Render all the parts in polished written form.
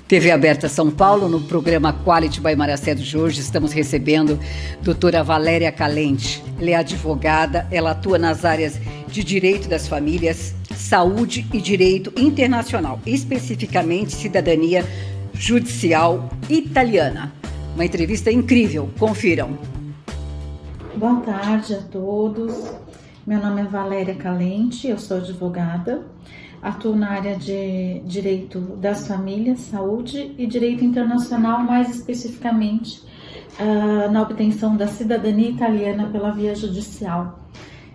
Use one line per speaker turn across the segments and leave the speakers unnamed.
TV Aberta São Paulo, no programa Quality by Maracedo de hoje, estamos recebendo a doutora Valéria Calente. Ela é advogada, ela atua nas áreas de direito das famílias, saúde e direito internacional, especificamente cidadania judicial italiana. Uma entrevista incrível, confiram.
Boa tarde a todos. Meu nome é Valéria Calente, eu sou advogada. Atuo na área de direito das famílias, saúde e direito internacional, mais especificamente na obtenção da cidadania italiana pela via judicial.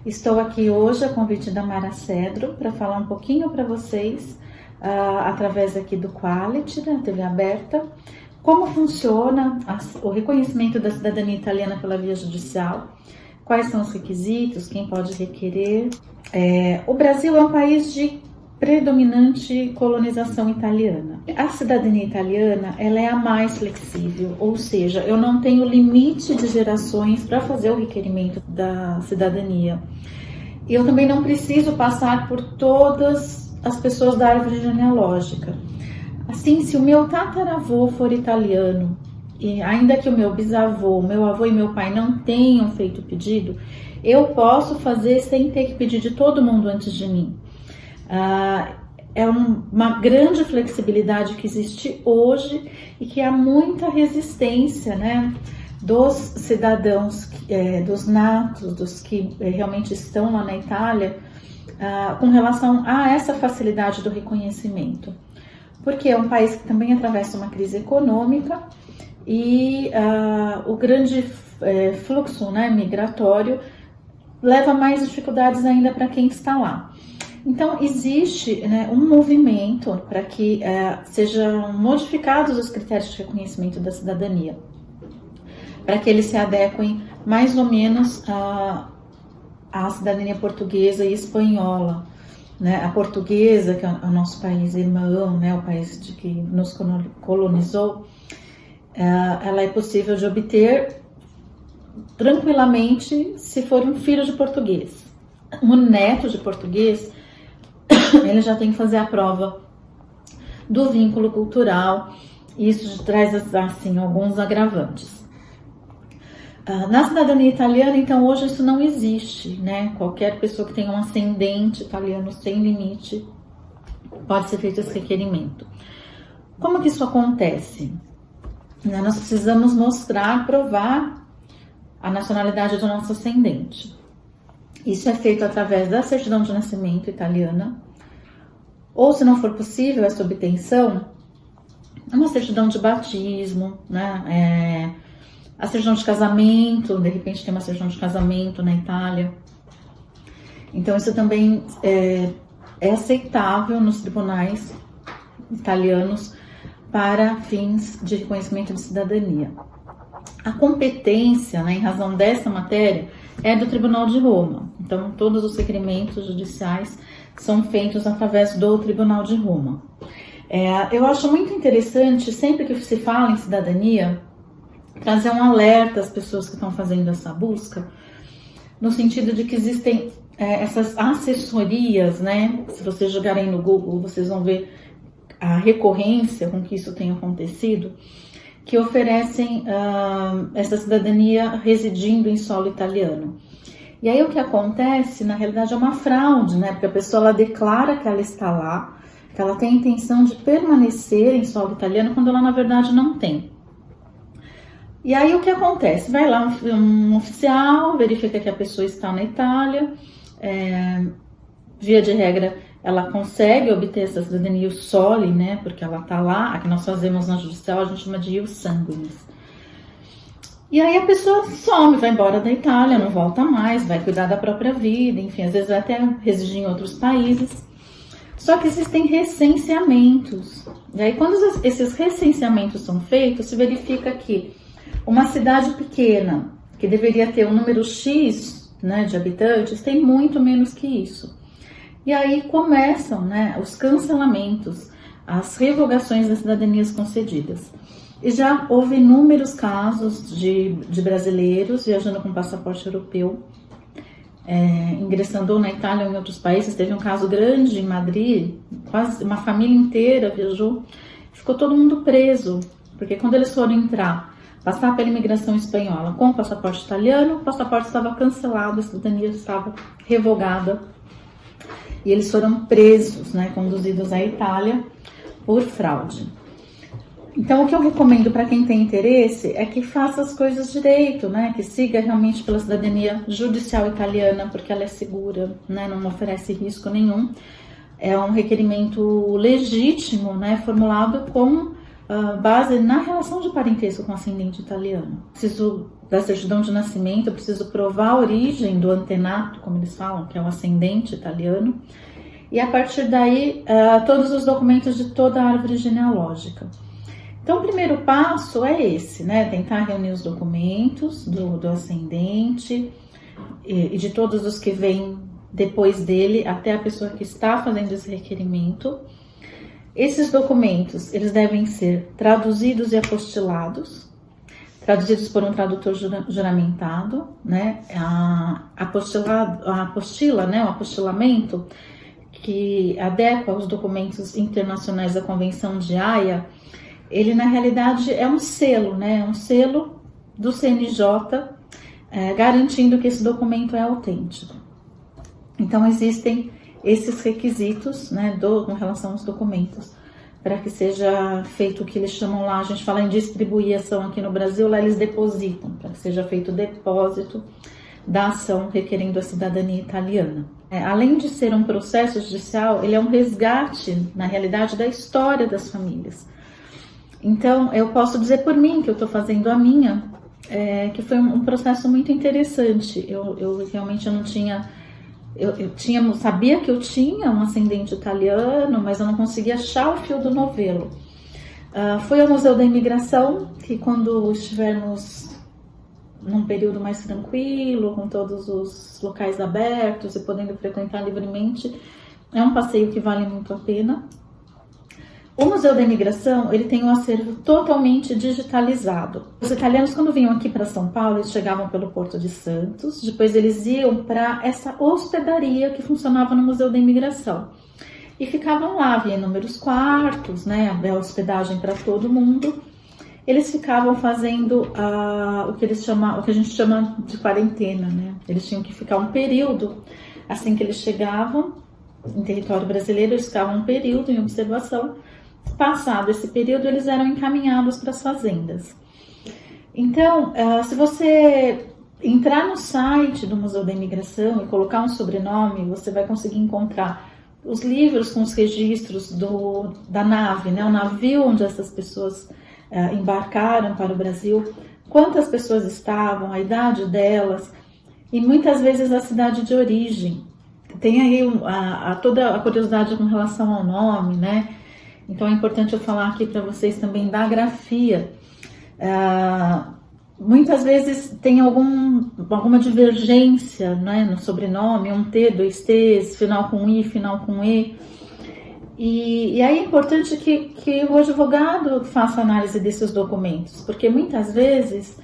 Estou aqui hoje a convite da Maracedo para falar um pouquinho para vocês, através aqui do Quality, da TV Aberta, como funciona o reconhecimento da cidadania italiana pela via judicial, quais são os requisitos, quem pode requerer. O Brasil é um país de predominante colonização italiana. A cidadania italiana, ela é a mais flexível, ou seja, eu não tenho limite de gerações para fazer o requerimento da cidadania. Eu também não preciso passar por todas as pessoas da árvore genealógica. Assim, se o meu tataravô for italiano, e ainda que o meu bisavô, meu avô e meu pai não tenham feito o pedido, eu posso fazer sem ter que pedir de todo mundo antes de mim. É uma grande flexibilidade que existe hoje e que há muita resistência, né, dos cidadãos, dos natos, dos que realmente estão lá na Itália, com relação a essa facilidade do reconhecimento. Porque é um país que também atravessa uma crise econômica e o grande fluxo, né, migratório leva mais dificuldades ainda para quem está lá. Então, existe, né, um movimento para que sejam modificados os critérios de reconhecimento da cidadania, para que eles se adequem mais ou menos à cidadania portuguesa e espanhola. Né? A portuguesa, que é o nosso país irmão, né, o país que nos colonizou, ela é possível de obter tranquilamente se for um filho de português. Um neto de português, ele já tem que fazer a prova do vínculo cultural, e isso traz assim alguns agravantes. Na cidadania italiana, então, hoje isso não existe, né? Qualquer pessoa que tenha um ascendente italiano sem limite pode ser feito esse requerimento. Como que isso acontece? Nós precisamos mostrar, provar a nacionalidade do nosso ascendente. Isso é feito através da certidão de nascimento italiana, ou, se não for possível essa obtenção, uma certidão de batismo, né? A certidão de casamento, de repente tem uma certidão de casamento na Itália. Então, isso também é aceitável nos tribunais italianos para fins de reconhecimento de cidadania. A competência, né, em razão dessa matéria, é do Tribunal de Roma. Então, todos os requerimentos judiciais são feitos através do Tribunal de Roma. Eu acho muito interessante, sempre que se fala em cidadania, trazer um alerta às pessoas que estão fazendo essa busca, no sentido de que existem essas assessorias, né? Se vocês jogarem no Google, vocês vão ver a recorrência com que isso tem acontecido, que oferecem essa cidadania residindo em solo italiano. E aí o que acontece, na realidade, é uma fraude, né? Porque a pessoa ela declara que ela está lá, que ela tem a intenção de permanecer em solo italiano, quando ela, na verdade, não tem. E aí o que acontece? Vai lá um oficial, verifica que a pessoa está na Itália, via de regra, ela consegue obter essa cidadania ius soli, né? Porque ela está lá, a que nós fazemos na judicial, a gente chama de ius sanguinis. E aí a pessoa some, vai embora da Itália, não volta mais, vai cuidar da própria vida, enfim, às vezes vai até residir em outros países. Só que existem recenseamentos. E aí quando esses recenseamentos são feitos, se verifica que uma cidade pequena, que deveria ter um número X, né, de habitantes, tem muito menos que isso. E aí começam, né, os cancelamentos, as revogações das cidadanias concedidas. E já houve inúmeros casos de brasileiros viajando com passaporte europeu, ingressando ou na Itália ou em outros países. Teve um caso grande em Madrid, quase uma família inteira viajou ficou todo mundo preso, porque quando eles foram passar pela imigração espanhola com o passaporte italiano, o passaporte estava cancelado, a cidadania estava revogada, e eles foram presos, né, conduzidos à Itália por fraude. Então, o que eu recomendo para quem tem interesse é que faça as coisas direito, né? Que siga realmente pela cidadania judicial italiana, porque ela é segura, né? Não oferece risco nenhum. É um requerimento legítimo, né? Formulado com base na relação de parentesco com ascendente italiano. Preciso da certidão de nascimento, eu preciso provar a origem do antenato, como eles falam, que é o ascendente italiano. E a partir daí, todos os documentos de toda a árvore genealógica. Então, o primeiro passo é esse, né? Tentar reunir os documentos do ascendente e de todos os que vêm depois dele, até a pessoa que está fazendo esse requerimento. Esses documentos, eles devem ser traduzidos e apostilados, traduzidos por um tradutor juramentado, né? A apostila, né? O apostilamento, que adequa os documentos internacionais da Convenção de Haia, ele na realidade é um selo, né? Um selo do CNJ, garantindo que esse documento é autêntico. Então existem esses requisitos, né, com relação aos documentos, para que seja feito o que eles chamam lá, a gente fala em distribuição aqui no Brasil, lá eles depositam, para que seja feito o depósito da ação requerendo a cidadania italiana. Além de ser um processo judicial, ele é um resgate, na realidade, da história das famílias. Então, eu posso dizer por mim, que eu estou fazendo a minha, que foi um processo muito interessante. Eu realmente não tinha... sabia que eu tinha um ascendente italiano, mas eu não conseguia achar o fio do novelo. Fui ao Museu da Imigração, que quando estivermos num período mais tranquilo, com todos os locais abertos e podendo frequentar livremente, é um passeio que vale muito a pena. O Museu da Imigração, ele tem um acervo totalmente digitalizado. Os italianos, quando vinham aqui para São Paulo, eles chegavam pelo Porto de Santos, depois eles iam para essa hospedaria que funcionava no Museu da Imigração. E ficavam lá, havia inúmeros quartos, né, a hospedagem para todo mundo. Eles ficavam fazendo o que a gente chama de quarentena, né? Eles tinham que ficar um período, assim que eles chegavam em território brasileiro, eles ficavam um período em observação. Passado esse período, eles eram encaminhados para as fazendas. Então, se você entrar no site do Museu da Imigração e colocar um sobrenome, você vai conseguir encontrar os livros com os registros da nave, né? O navio onde essas pessoas embarcaram para o Brasil, quantas pessoas estavam, a idade delas e muitas vezes a cidade de origem. Tem aí toda a curiosidade com relação ao nome, né? Então é importante eu falar aqui para vocês também da grafia. Muitas vezes tem alguma divergência, né, no sobrenome, um T, dois T's, final com I, final com E. E aí é importante que o advogado faça análise desses documentos, porque muitas vezes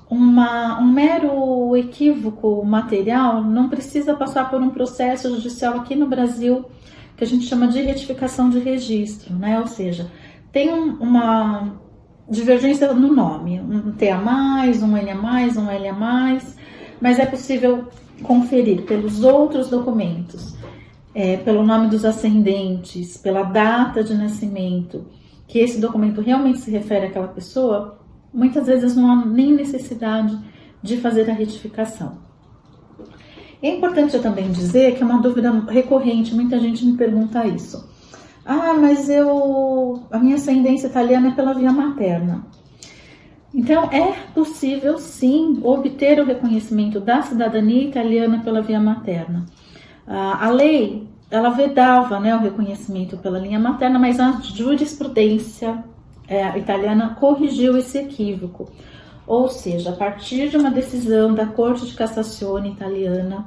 um mero equívoco material não precisa passar por um processo judicial aqui no Brasil, que a gente chama de retificação de registro, né? Ou seja, tem uma divergência no nome, um T a mais, um N a mais, um L a mais, mas é possível conferir pelos outros documentos, pelo nome dos ascendentes, pela data de nascimento, que esse documento realmente se refere àquela pessoa. Muitas vezes não há nem necessidade de fazer a retificação. É importante eu também dizer que é uma dúvida recorrente, muita gente me pergunta isso. Mas a minha ascendência italiana é pela via materna. Então, é possível sim obter o reconhecimento da cidadania italiana pela via materna. A lei, ela vedava, né, o reconhecimento pela linha materna, mas a jurisprudência italiana corrigiu esse equívoco. Ou seja, a partir de uma decisão da Corte de Cassazione italiana,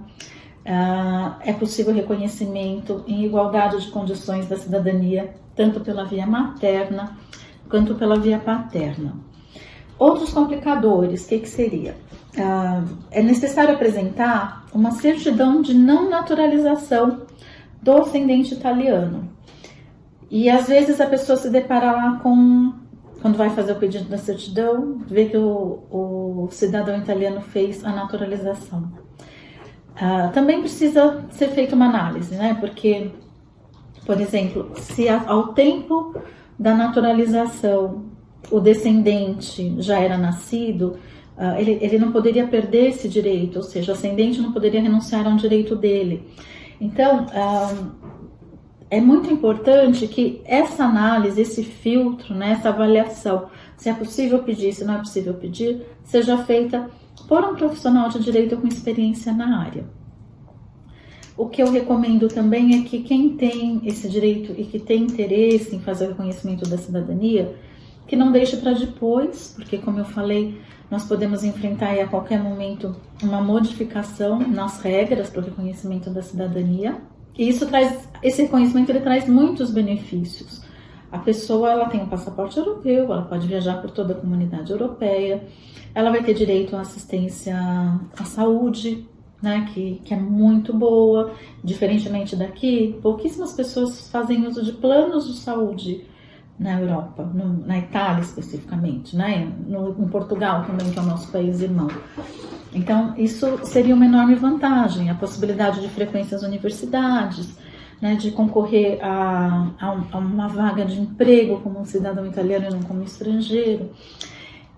é possível reconhecimento em igualdade de condições da cidadania, tanto pela via materna quanto pela via paterna. Outros complicadores, o que seria? É necessário apresentar uma certidão de não naturalização do ascendente italiano. E às vezes a pessoa se depara lá com, quando vai fazer o pedido da certidão, vê que o cidadão italiano fez a naturalização. Também precisa ser feita uma análise, né? Porque, por exemplo, se ao tempo da naturalização o descendente já era nascido, ele não poderia perder esse direito, ou seja, o ascendente não poderia renunciar a um direito dele. Então, é muito importante que essa análise, esse filtro, né, essa avaliação, se é possível pedir, se não é possível pedir, seja feita por um profissional de direito com experiência na área. O que eu recomendo também é que quem tem esse direito e que tem interesse em fazer o reconhecimento da cidadania, que não deixe para depois, porque, como eu falei, nós podemos enfrentar aí a qualquer momento uma modificação nas regras para o reconhecimento da cidadania. E esse reconhecimento ele traz muitos benefícios. A pessoa ela tem um passaporte europeu, ela pode viajar por toda a comunidade europeia, ela vai ter direito à assistência à saúde, né, que é muito boa. Diferentemente daqui, pouquíssimas pessoas fazem uso de planos de saúde na Europa, na Itália especificamente, né, em Portugal também, que é o nosso país irmão. Então, isso seria uma enorme vantagem, a possibilidade de frequência às universidades, né, de concorrer a uma vaga de emprego como um cidadão italiano e não como estrangeiro.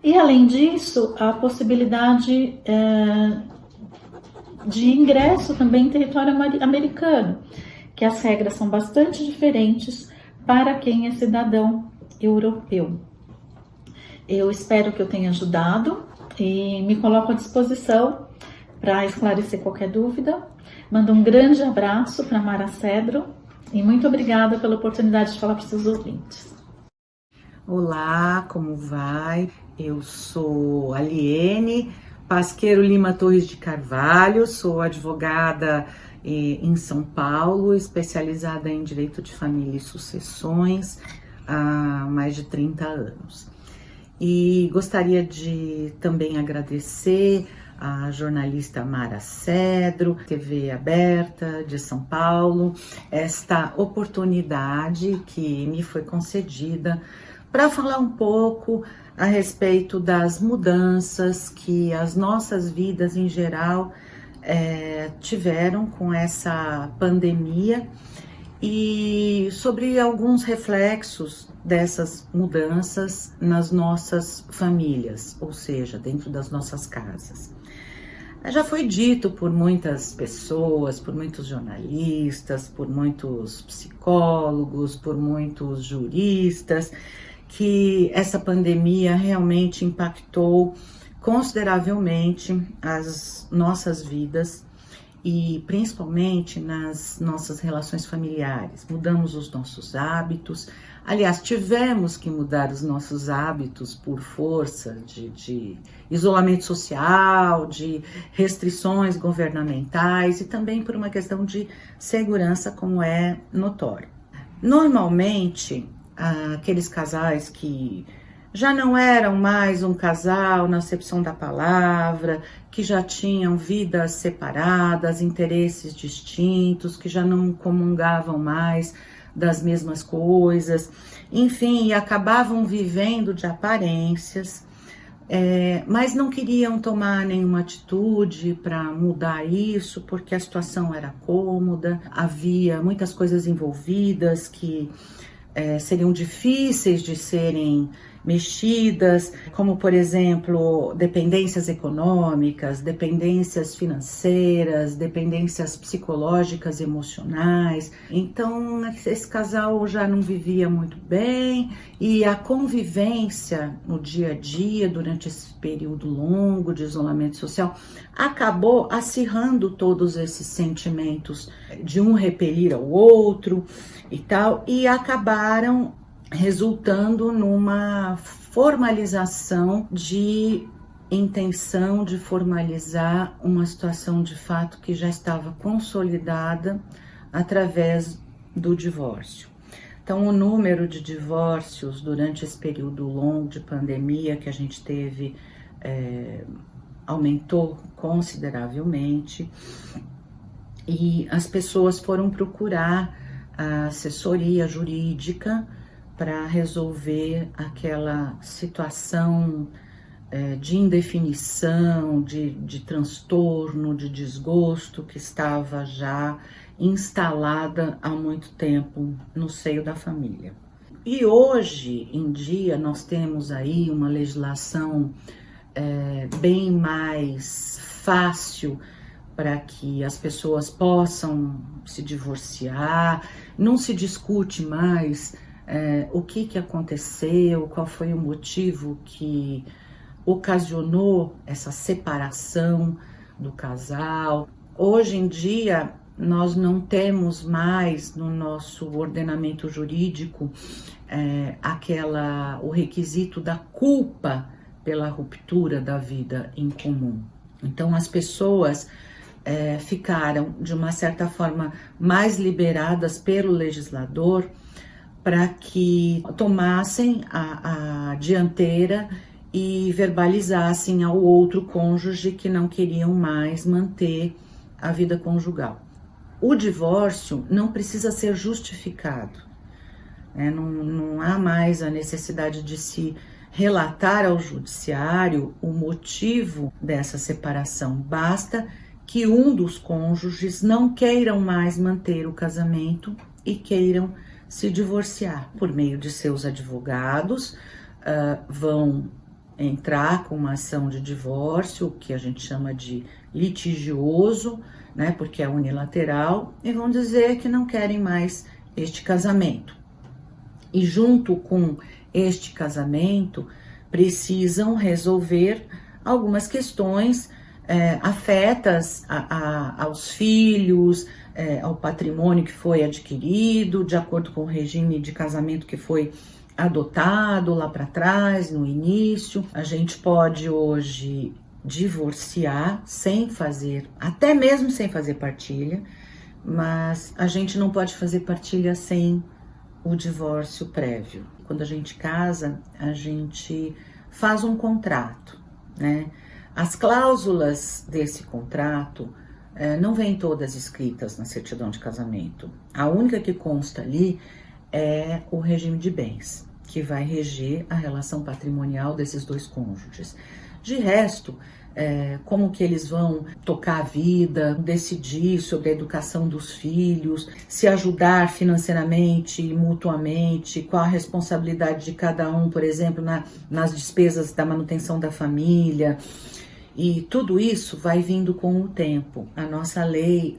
E, além disso, a possibilidade de ingresso também em território americano, que as regras são bastante diferentes para quem é cidadão europeu. Eu espero que eu tenha ajudado e me coloco à disposição para esclarecer qualquer dúvida. Mando um grande abraço para Mara Cedro e muito obrigada pela oportunidade de falar para os seus ouvintes.
Olá, como vai? Eu sou Aliene Pasqueiro Lima Torres de Carvalho, sou advogada em São Paulo, especializada em Direito de Família e Sucessões há mais de 30 anos. E gostaria de também agradecer a jornalista Mara Cedro, TV Aberta de São Paulo, esta oportunidade que me foi concedida para falar um pouco a respeito das mudanças que as nossas vidas em geral tiveram com essa pandemia e sobre alguns reflexos dessas mudanças nas nossas famílias, ou seja, dentro das nossas casas. Já foi dito por muitas pessoas, por muitos jornalistas, por muitos psicólogos, por muitos juristas, que essa pandemia realmente impactou consideravelmente as nossas vidas e principalmente nas nossas relações familiares. Mudamos os nossos hábitos, aliás, tivemos que mudar os nossos hábitos por força de isolamento social, de restrições governamentais e também por uma questão de segurança, como é notório. Normalmente, aqueles casais que já não eram mais um casal na acepção da palavra, que já tinham vidas separadas, interesses distintos, que já não comungavam mais das mesmas coisas, enfim, acabavam vivendo de aparências, mas não queriam tomar nenhuma atitude para mudar isso, porque a situação era cômoda, havia muitas coisas envolvidas que seriam difíceis de serem mexidas, como, por exemplo, dependências econômicas, dependências financeiras, dependências psicológicas, emocionais. Então, esse casal já não vivia muito bem e a convivência no dia a dia, durante esse período longo de isolamento social, acabou acirrando todos esses sentimentos de um repelir ao outro e tal, e acabaram resultando numa formalização de intenção de formalizar uma situação de fato que já estava consolidada através do divórcio. Então, o número de divórcios durante esse período longo de pandemia que a gente teve aumentou consideravelmente e as pessoas foram procurar a assessoria jurídica para resolver aquela situação de indefinição, de transtorno, de desgosto que estava já instalada há muito tempo no seio da família. E hoje em dia nós temos aí uma legislação bem mais fácil para que as pessoas possam se divorciar, não se discute mais o que aconteceu, qual foi o motivo que ocasionou essa separação do casal. Hoje em dia, nós não temos mais no nosso ordenamento jurídico o requisito da culpa pela ruptura da vida em comum. Então, as pessoas ficaram, de uma certa forma, mais liberadas pelo legislador para que tomassem a dianteira e verbalizassem ao outro cônjuge que não queriam mais manter a vida conjugal. O divórcio não precisa ser justificado, não há mais a necessidade de se relatar ao judiciário o motivo dessa separação. Basta que um dos cônjuges não queiram mais manter o casamento e queiram se divorciar. Por meio de seus advogados, vão entrar com uma ação de divórcio, que a gente chama de litigioso, porque é unilateral, e vão dizer que não querem mais este casamento. E junto com este casamento, precisam resolver algumas questões afetas aos filhos, ao patrimônio que foi adquirido, de acordo com o regime de casamento que foi adotado lá para trás, no início. A gente pode hoje divorciar até mesmo sem fazer partilha, mas a gente não pode fazer partilha sem o divórcio prévio. Quando a gente casa, a gente faz um contrato, As cláusulas desse contrato não vêm todas escritas na certidão de casamento. A única que consta ali é o regime de bens, que vai reger a relação patrimonial desses dois cônjuges. De resto, como que eles vão tocar a vida, decidir sobre a educação dos filhos, se ajudar financeiramente e mutuamente, qual a responsabilidade de cada um, por exemplo, nas despesas da manutenção da família. E tudo isso vai vindo com o tempo. A nossa lei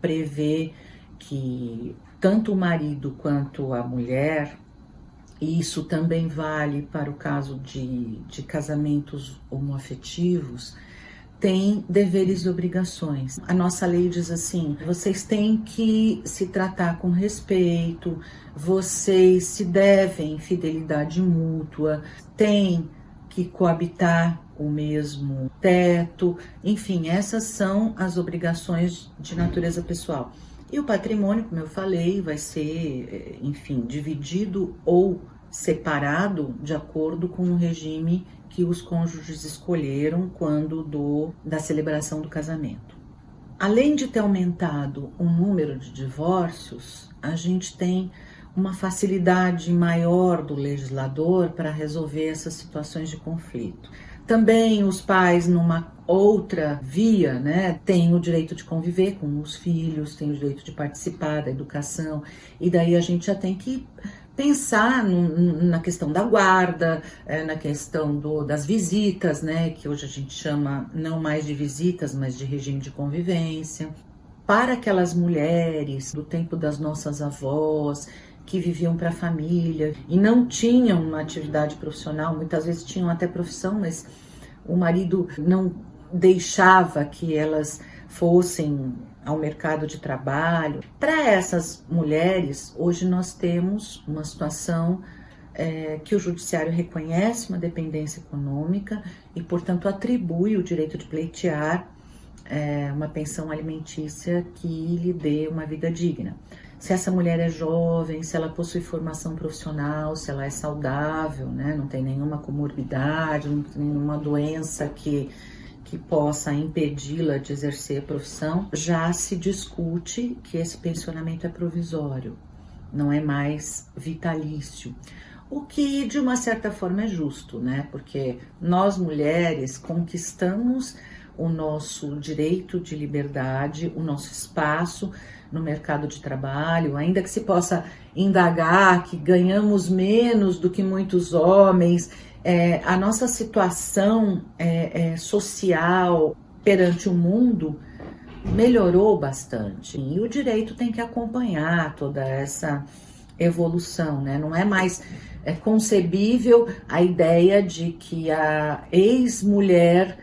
prevê que tanto o marido quanto a mulher, e isso também vale para o caso de casamentos homoafetivos, têm deveres e obrigações. A nossa lei diz assim: vocês têm que se tratar com respeito, vocês se devem fidelidade mútua, têm que coabitar o mesmo teto, enfim, essas são as obrigações de natureza pessoal. E o patrimônio, como eu falei, vai ser, enfim, dividido ou separado de acordo com o regime que os cônjuges escolheram quando da celebração do casamento. Além de ter aumentado o número de divórcios, a gente tem uma facilidade maior do legislador para resolver essas situações de conflito. Também os pais, numa outra via, têm o direito de conviver com os filhos, têm o direito de participar da educação, e daí a gente já tem que pensar na questão da guarda, na questão das visitas, que hoje a gente chama não mais de visitas, mas de regime de convivência. Para aquelas mulheres do tempo das nossas avós, que viviam para a família e não tinham uma atividade profissional, muitas vezes tinham até profissão, mas o marido não deixava que elas fossem ao mercado de trabalho. Para essas mulheres, hoje nós temos uma situação que o judiciário reconhece uma dependência econômica e, portanto, atribui o direito de pleitear uma pensão alimentícia que lhe dê uma vida digna. Se essa mulher é jovem, se ela possui formação profissional, se ela é saudável, não tem nenhuma comorbidade, não tem nenhuma doença que que possa impedi-la de exercer a profissão, já se discute que esse pensionamento é provisório, não é mais vitalício. O que, de uma certa forma, é justo, né? Porque nós, mulheres, conquistamos o nosso direito de liberdade, o nosso espaço no mercado de trabalho, ainda que se possa indagar que ganhamos menos do que muitos homens, a nossa situação social perante o mundo melhorou bastante. E o direito tem que acompanhar toda essa evolução, né? Não é mais concebível a ideia de que a ex-mulher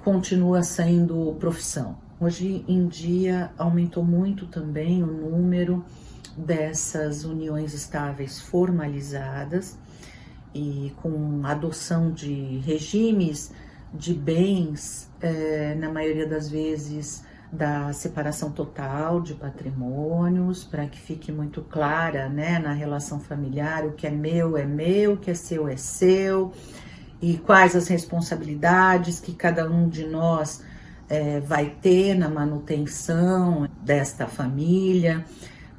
continua sendo profissão. Hoje em dia aumentou muito também o número dessas uniões estáveis formalizadas e com adoção de regimes de bens, na maioria das vezes da separação total de patrimônios, para que fique muito clara, né, na relação familiar, o que é meu, o que é seu, e quais as responsabilidades que cada um de nós vai ter na manutenção desta família,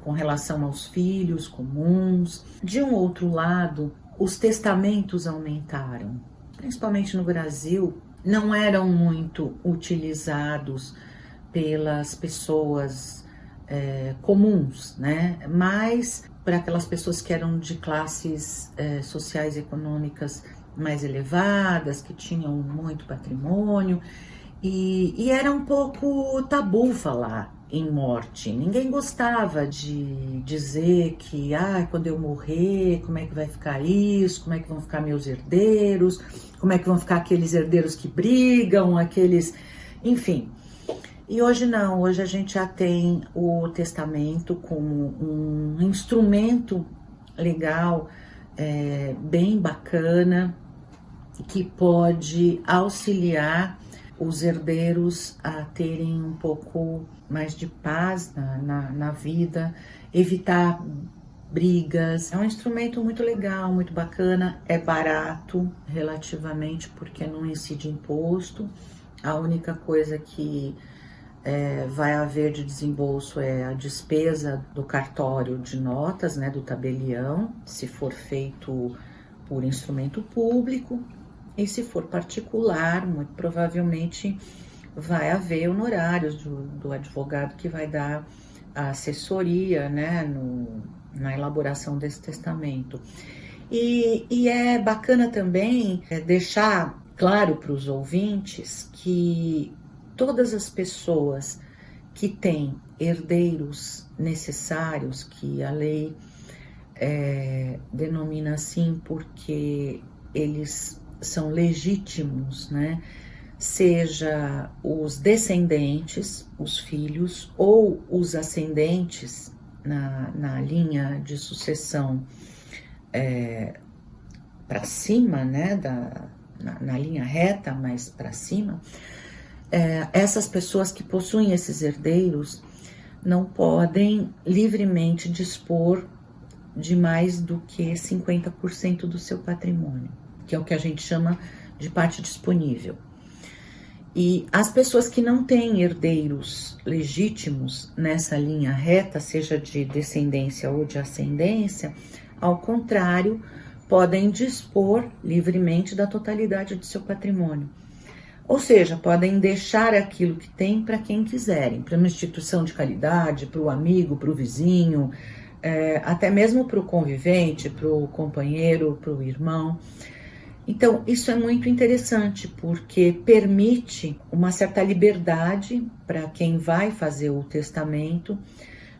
com relação aos filhos comuns. De um outro lado, os testamentos aumentaram, principalmente no Brasil, não eram muito utilizados pelas pessoas comuns, né? Mas para aquelas pessoas que eram de classes sociais e econômicas mais elevadas, que tinham muito patrimônio, e era um pouco tabu falar em morte. Ninguém gostava de dizer que, quando eu morrer, como é que vai ficar isso, como é que vão ficar meus herdeiros, como é que vão ficar aqueles herdeiros que brigam, enfim. E hoje não, hoje a gente já tem o testamento como um instrumento legal, bem bacana, que pode auxiliar os herdeiros a terem um pouco mais de paz na vida, evitar brigas. É um instrumento muito legal, muito bacana, é barato relativamente porque não incide imposto. A única coisa que vai haver de desembolso é a despesa do cartório de notas, né, do tabelião, se for feito por instrumento público. E se for particular, muito provavelmente vai haver honorários do advogado que vai dar a assessoria, né, na elaboração desse testamento. E é bacana também deixar claro para os ouvintes que todas as pessoas que têm herdeiros necessários, que a lei denomina assim porque eles são legítimos, né? Seja os descendentes, os filhos, ou os ascendentes na linha de sucessão para cima, né? Na linha reta, mas para cima, essas pessoas que possuem esses herdeiros não podem livremente dispor de mais do que 50% do seu patrimônio, que é o que a gente chama de parte disponível. E as pessoas que não têm herdeiros legítimos nessa linha reta, seja de descendência ou de ascendência, ao contrário, podem dispor livremente da totalidade do seu patrimônio. Ou seja, podem deixar aquilo que tem para quem quiserem, para uma instituição de caridade, para o amigo, para o vizinho, até mesmo para o convivente, para o companheiro, para o irmão. Então, isso é muito interessante, porque permite uma certa liberdade para quem vai fazer o testamento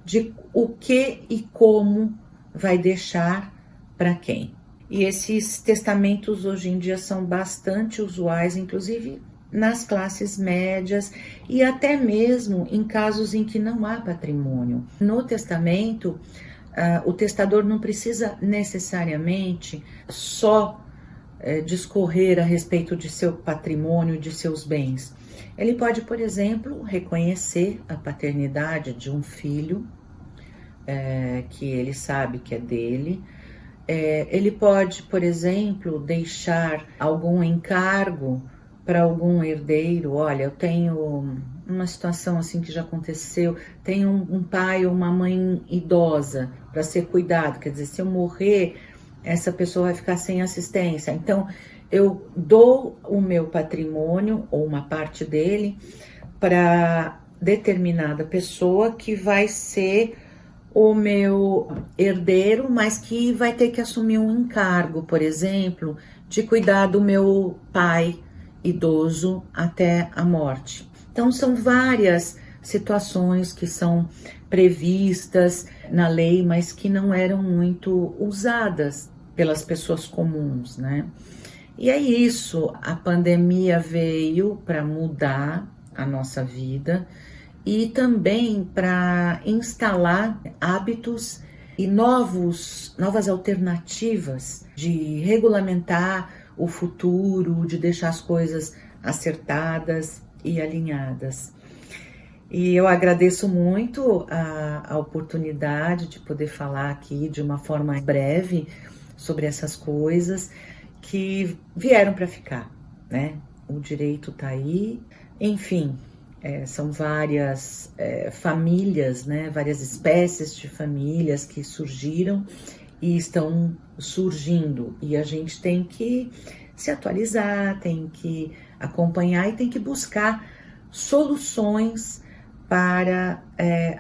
de o que e como vai deixar para quem. E esses testamentos hoje em dia são bastante usuais, inclusive nas classes médias e até mesmo em casos em que não há patrimônio. No testamento, o testador não precisa necessariamente só discorrer a respeito de seu patrimônio, de seus bens. Ele pode, por exemplo, reconhecer a paternidade de um filho que ele sabe que é dele. Ele pode, por exemplo, deixar algum encargo para algum herdeiro, olha, eu tenho uma situação assim que já aconteceu, tenho um pai ou uma mãe idosa para ser cuidado, quer dizer, se eu morrer, essa pessoa vai ficar sem assistência. Então, eu dou o meu patrimônio ou uma parte dele para determinada pessoa que vai ser o meu herdeiro, mas que vai ter que assumir um encargo, por exemplo, de cuidar do meu pai idoso até a morte. Então, são várias situações que são previstas na lei, mas que não eram muito usadas pelas pessoas comuns, né? E é isso, a pandemia veio para mudar a nossa vida e também para instalar hábitos e novas alternativas de regulamentar o futuro, de deixar as coisas acertadas e alinhadas. E eu agradeço muito a oportunidade de poder falar aqui de uma forma breve sobre essas coisas que vieram para ficar, né? O direito está aí, enfim, são várias famílias, né? Várias espécies de famílias que surgiram e estão surgindo, e a gente tem que se atualizar, tem que acompanhar e tem que buscar soluções para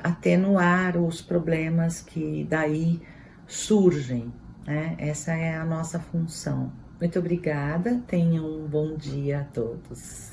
atenuar os problemas que daí surgem, né? Essa é a nossa função. Muito obrigada, tenham um bom dia a todos.